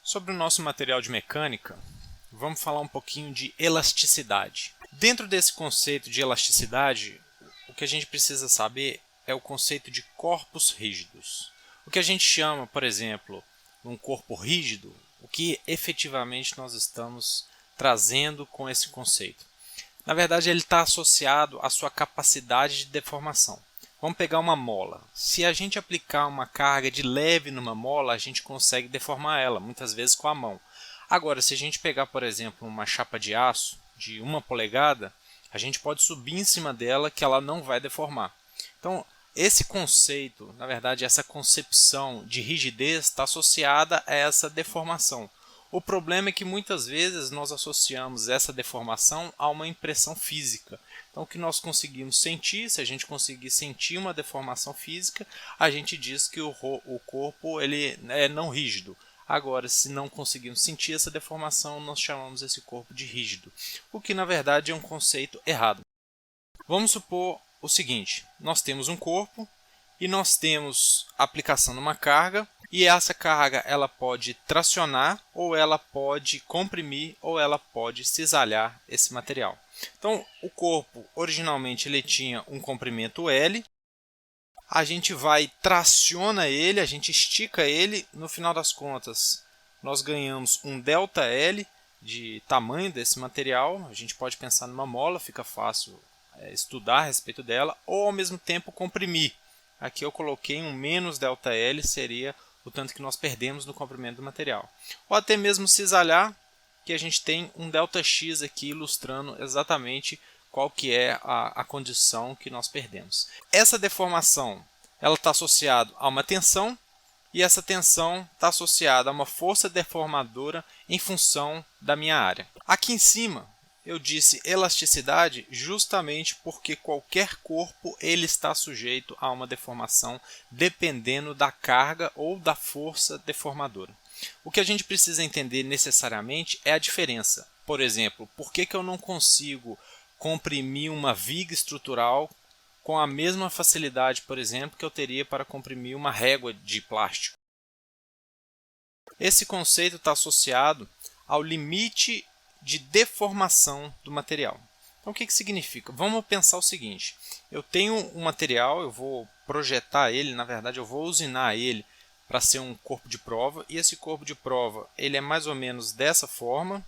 Sobre o nosso material de mecânica, vamos falar um pouquinho de elasticidade. Dentro desse conceito de elasticidade, o que a gente precisa saber é o conceito de corpos rígidos. O que a gente chama, por exemplo, um corpo rígido, o que efetivamente nós estamos trazendo com esse conceito. Na verdade, ele está associado à sua capacidade de deformação. Vamos pegar uma mola. Se a gente aplicar uma carga de leve numa mola, a gente consegue deformar ela, muitas vezes com a mão. Agora, se a gente pegar, por exemplo, uma chapa de aço de 1 polegada, a gente pode subir em cima dela que ela não vai deformar. Então, esse conceito, na verdade, essa concepção de rigidez está associada a essa deformação. O problema é que muitas vezes nós associamos essa deformação a uma impressão física. Então, o que nós conseguimos sentir, se a gente conseguir sentir uma deformação física, a gente diz que o corpo ele é não rígido. Agora, se não conseguimos sentir essa deformação, nós chamamos esse corpo de rígido, o que na verdade é um conceito errado. Vamos supor o seguinte, nós temos um corpo e nós temos a aplicação de uma carga, e essa carga ela pode tracionar, ou ela pode comprimir, ou ela pode cisalhar esse material. Então, o corpo originalmente ele tinha um comprimento L, a gente vai traciona ele, a gente estica ele, no final das contas nós ganhamos um ΔL de tamanho desse material. A gente pode pensar numa mola, fica fácil estudar a respeito dela, ou ao mesmo tempo comprimir. Aqui eu coloquei um menos ΔL, seria o tanto que nós perdemos no comprimento do material. Ou até mesmo cisalhar, que a gente tem um ΔX aqui ilustrando exatamente qual que é a condição que nós perdemos. Essa deformação ela está associada a uma tensão, e essa tensão está associada a uma força deformadora em função da minha área. Aqui em cima eu disse elasticidade justamente porque qualquer corpo ele está sujeito a uma deformação dependendo da carga ou da força deformadora. O que a gente precisa entender necessariamente é a diferença. Por exemplo, por que eu não consigo comprimir uma viga estrutural com a mesma facilidade, por exemplo, que eu teria para comprimir uma régua de plástico? Esse conceito está associado ao limite de deformação do material. Então, o que significa? Vamos pensar o seguinte, eu tenho um material, eu vou projetar ele, na verdade eu vou usinar ele para ser um corpo de prova, e esse corpo de prova ele é mais ou menos dessa forma,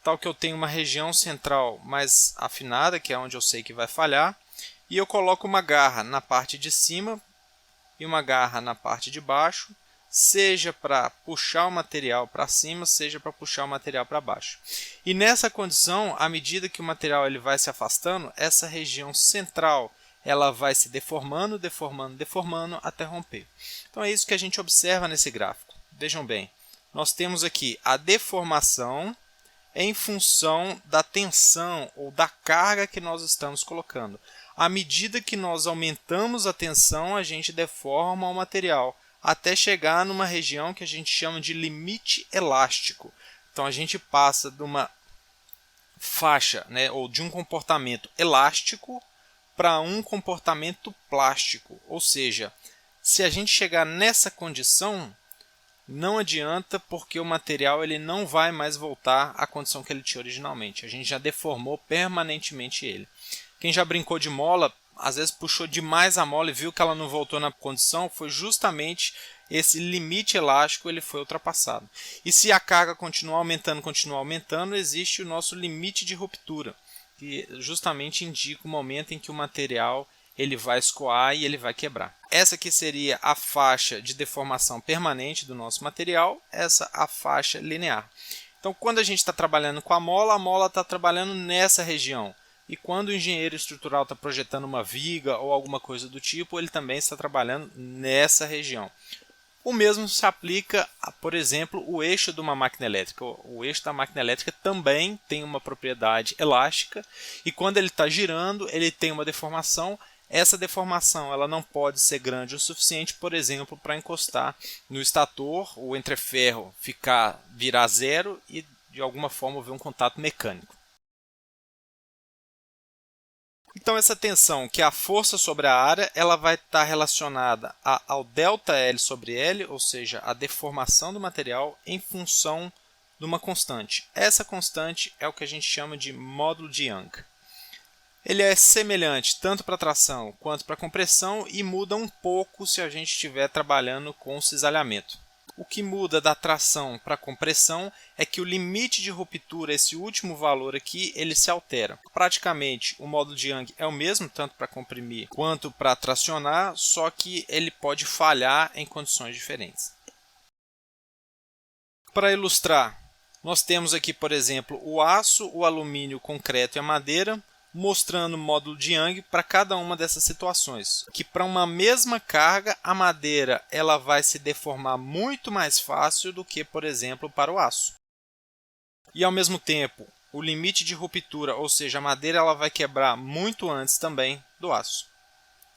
tal que eu tenho uma região central mais afinada, que é onde eu sei que vai falhar, e eu coloco uma garra na parte de cima e uma garra na parte de baixo, seja para puxar o material para cima, seja para puxar o material para baixo. E nessa condição, à medida que o material ele vai se afastando, essa região central ela vai se deformando, deformando, deformando até romper. Então é isso que a gente observa nesse gráfico. Vejam bem, nós temos aqui a deformação em função da tensão ou da carga que nós estamos colocando. À medida que nós aumentamos a tensão, a gente deforma o material, até chegar numa região que a gente chama de limite elástico. Então a gente passa de uma faixa, ou de um comportamento elástico para um comportamento plástico. Ou seja, se a gente chegar nessa condição, não adianta, porque o material ele não vai mais voltar à condição que ele tinha originalmente. A gente já deformou permanentemente ele. Quem já brincou de mola, às vezes puxou demais a mola e viu que ela não voltou na condição, foi justamente esse limite elástico ele foi ultrapassado. E se a carga continuar aumentando, existe o nosso limite de ruptura, que justamente indica o momento em que o material ele vai escoar e ele vai quebrar. Essa aqui seria a faixa de deformação permanente do nosso material, essa a faixa linear. Então, quando a gente está trabalhando com a mola está trabalhando nessa região. E quando o engenheiro estrutural está projetando uma viga ou alguma coisa do tipo, ele também está trabalhando nessa região. O mesmo se aplica a, por exemplo, o eixo de uma máquina elétrica. O eixo da máquina elétrica também tem uma propriedade elástica, e quando ele está girando, ele tem uma deformação. Essa deformação ela não pode ser grande o suficiente, por exemplo, para encostar no estator, o entreferro virar zero e de alguma forma haver um contato mecânico. Então essa tensão, que é a força sobre a área, ela vai estar relacionada ao ΔL sobre L, ou seja, a deformação do material em função de uma constante. Essa constante é o que a gente chama de módulo de Young. Ele é semelhante tanto para tração quanto para compressão e muda um pouco se a gente estiver trabalhando com cisalhamento. O que muda da tração para a compressão é que o limite de ruptura, esse último valor aqui, ele se altera. Praticamente o módulo de Young é o mesmo, tanto para comprimir quanto para tracionar, só que ele pode falhar em condições diferentes. Para ilustrar, nós temos aqui, por exemplo, o aço, o alumínio, o concreto e a madeira, mostrando o módulo de Young para cada uma dessas situações. Que para uma mesma carga, a madeira ela vai se deformar muito mais fácil do que, por exemplo, para o aço. E ao mesmo tempo, o limite de ruptura, ou seja, a madeira ela vai quebrar muito antes também do aço.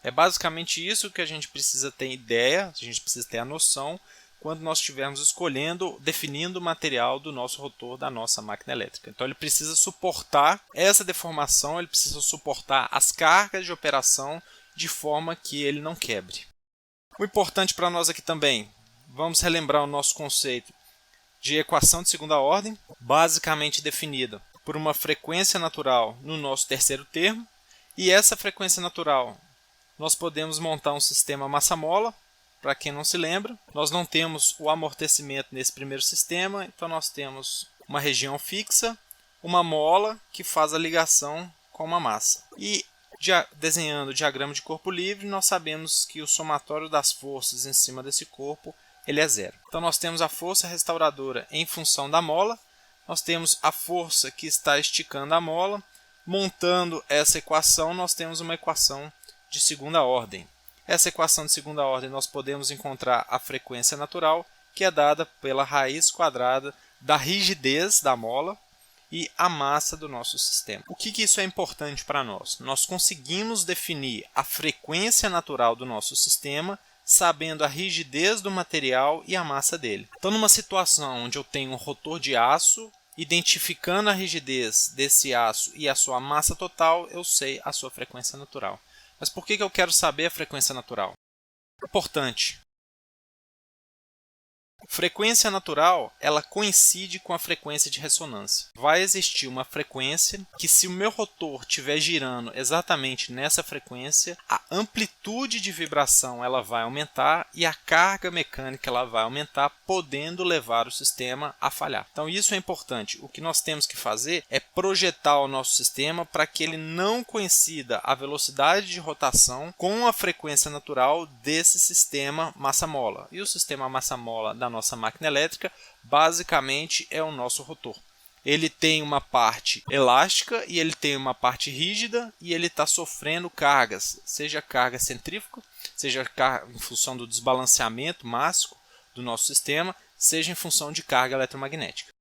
É basicamente isso que a gente precisa ter ideia, a gente precisa ter a noção quando nós estivermos escolhendo, definindo o material do nosso rotor da nossa máquina elétrica. Então ele precisa suportar essa deformação, ele precisa suportar as cargas de operação de forma que ele não quebre. O importante para nós aqui também, vamos relembrar o nosso conceito de equação de segunda ordem, basicamente definida por uma frequência natural no nosso terceiro termo, e essa frequência natural nós podemos montar um sistema massa-mola. Para quem não se lembra, nós não temos o amortecimento nesse primeiro sistema, então nós temos uma região fixa, uma mola que faz a ligação com uma massa. E desenhando o diagrama de corpo livre, nós sabemos que o somatório das forças em cima desse corpo ele é zero. Então nós temos a força restauradora em função da mola, nós temos a força que está esticando a mola. Montando essa equação, nós temos uma equação de segunda ordem. Essa equação de segunda ordem nós podemos encontrar a frequência natural, que é dada pela raiz quadrada da rigidez da mola e a massa do nosso sistema. O que isso é importante para nós? Nós conseguimos definir a frequência natural do nosso sistema sabendo a rigidez do material e a massa dele. Então, numa situação onde eu tenho um rotor de aço, identificando a rigidez desse aço e a sua massa total, eu sei a sua frequência natural. Mas por que eu quero saber a frequência natural? Importante. Frequência natural, ela coincide com a frequência de ressonância. Vai existir uma frequência que, se o meu rotor estiver girando exatamente nessa frequência, a amplitude de vibração ela vai aumentar e a carga mecânica ela vai aumentar, podendo levar o sistema a falhar. Então isso é importante. O que nós temos que fazer é projetar o nosso sistema para que ele não coincida a velocidade de rotação com a frequência natural desse sistema massa-mola. E o sistema massa-mola da nossa máquina elétrica basicamente é o nosso rotor. Ele tem uma parte elástica e ele tem uma parte rígida e ele está sofrendo cargas, seja carga centrífuga, seja em função do desbalanceamento mássico do nosso sistema, seja em função de carga eletromagnética.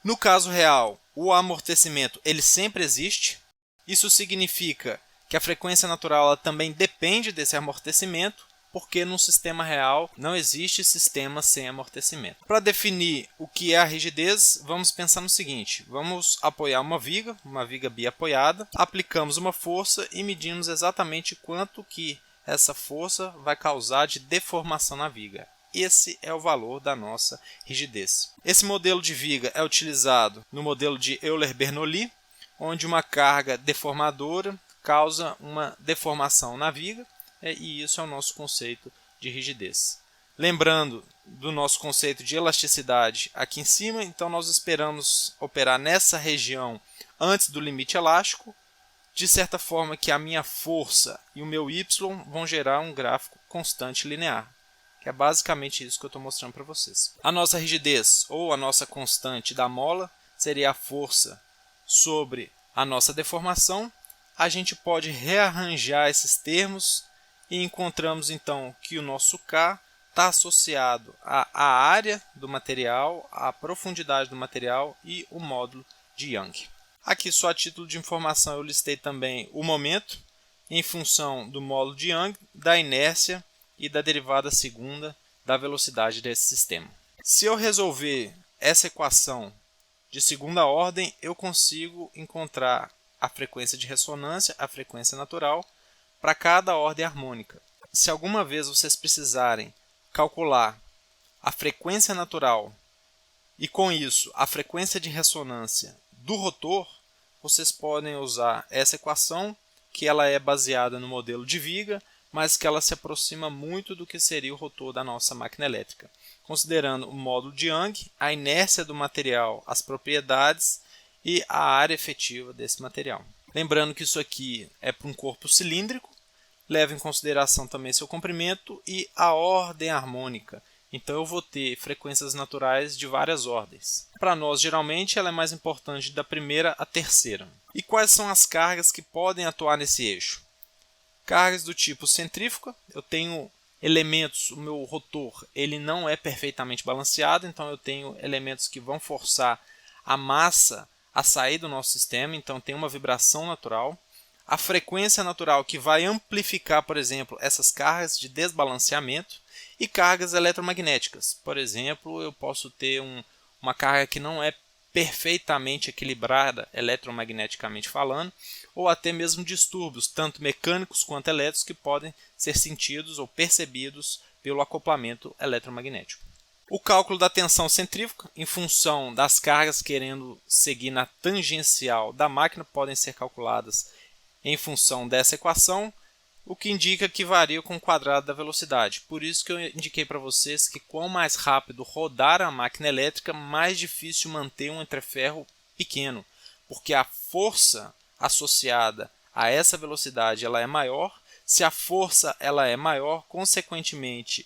No caso real, o amortecimento ele sempre existe. Isso significa que a frequência natural ela também depende desse amortecimento, porque num sistema real não existe sistema sem amortecimento. Para definir o que é a rigidez, vamos pensar no seguinte: vamos apoiar uma viga biapoiada, aplicamos uma força e medimos exatamente quanto que essa força vai causar de deformação na viga. Esse é o valor da nossa rigidez. Esse modelo de viga é utilizado no modelo de Euler-Bernoulli, onde uma carga deformadora causa uma deformação na viga, e isso é o nosso conceito de rigidez. Lembrando do nosso conceito de elasticidade aqui em cima, então nós esperamos operar nessa região antes do limite elástico, de certa forma que a minha força e o meu y vão gerar um gráfico constante linear, que é basicamente isso que eu estou mostrando para vocês. A nossa rigidez, ou a nossa constante da mola, seria a força sobre a nossa deformação. A gente pode rearranjar esses termos e encontramos então que o nosso K está associado à área do material, à profundidade do material e o módulo de Young. Aqui, só a título de informação, eu listei também o momento em função do módulo de Young, da inércia e da derivada segunda da velocidade desse sistema. Se eu resolver essa equação de segunda ordem, eu consigo encontrar a frequência de ressonância, a frequência natural, para cada ordem harmônica. Se alguma vez vocês precisarem calcular a frequência natural e, com isso, a frequência de ressonância do rotor, vocês podem usar essa equação, que ela é baseada no modelo de viga, mas que ela se aproxima muito do que seria o rotor da nossa máquina elétrica, considerando o módulo de Young, a inércia do material, as propriedades e a área efetiva desse material. Lembrando que isso aqui é para um corpo cilíndrico, leva em consideração também seu comprimento e a ordem harmônica. Então eu vou ter frequências naturais de várias ordens. Para nós, geralmente, ela é mais importante da primeira à terceira. E quais são as cargas que podem atuar nesse eixo? Cargas do tipo centrífuga. Eu tenho elementos, o meu rotor ele não é perfeitamente balanceado, então eu tenho elementos que vão forçar a massa a sair do nosso sistema, então tem uma vibração natural. A frequência natural que vai amplificar, por exemplo, essas cargas de desbalanceamento. E cargas eletromagnéticas. Por exemplo, eu posso ter uma carga que não é perfeitamente equilibrada eletromagneticamente falando, ou até mesmo distúrbios, tanto mecânicos quanto elétricos, que podem ser sentidos ou percebidos pelo acoplamento eletromagnético. O cálculo da tensão centrífuga, em função das cargas querendo seguir na tangencial da máquina, podem ser calculadas em função dessa equação, o que indica que varia com o quadrado da velocidade. Por isso que eu indiquei para vocês que quanto mais rápido rodar a máquina elétrica, mais difícil manter um entreferro pequeno, porque a força associada a essa velocidade ela é maior. Se a força ela é maior, consequentemente,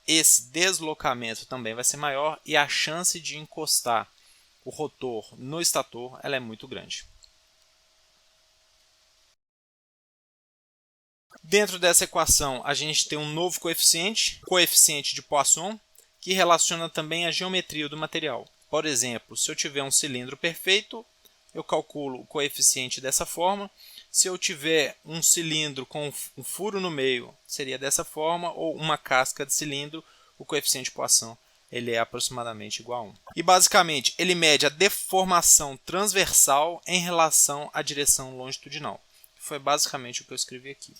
esse deslocamento também vai ser maior e a chance de encostar o rotor no estator ela é muito grande. Dentro dessa equação, a gente tem um novo coeficiente de Poisson, que relaciona também a geometria do material. Por exemplo, se eu tiver um cilindro perfeito, eu calculo o coeficiente dessa forma. Se eu tiver um cilindro com um furo no meio, seria dessa forma, ou uma casca de cilindro, o coeficiente de Poisson ele é aproximadamente igual a 1. E basicamente, ele mede a deformação transversal em relação à direção longitudinal. Foi basicamente o que eu escrevi aqui.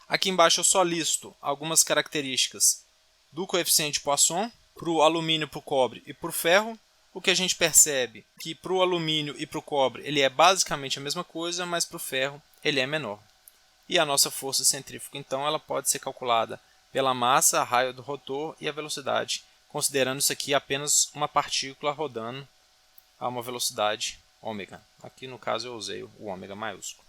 Aqui embaixo eu só listo algumas características do coeficiente de Poisson para o alumínio, para o cobre e para o ferro. O que a gente percebe que para o alumínio e para o cobre ele é basicamente a mesma coisa, mas para o ferro ele é menor. E a nossa força centrífuga, então, ela pode ser calculada pela massa, a raio do rotor e a velocidade, considerando isso aqui apenas uma partícula rodando a uma velocidade ômega. Aqui no caso eu usei o ômega maiúsculo.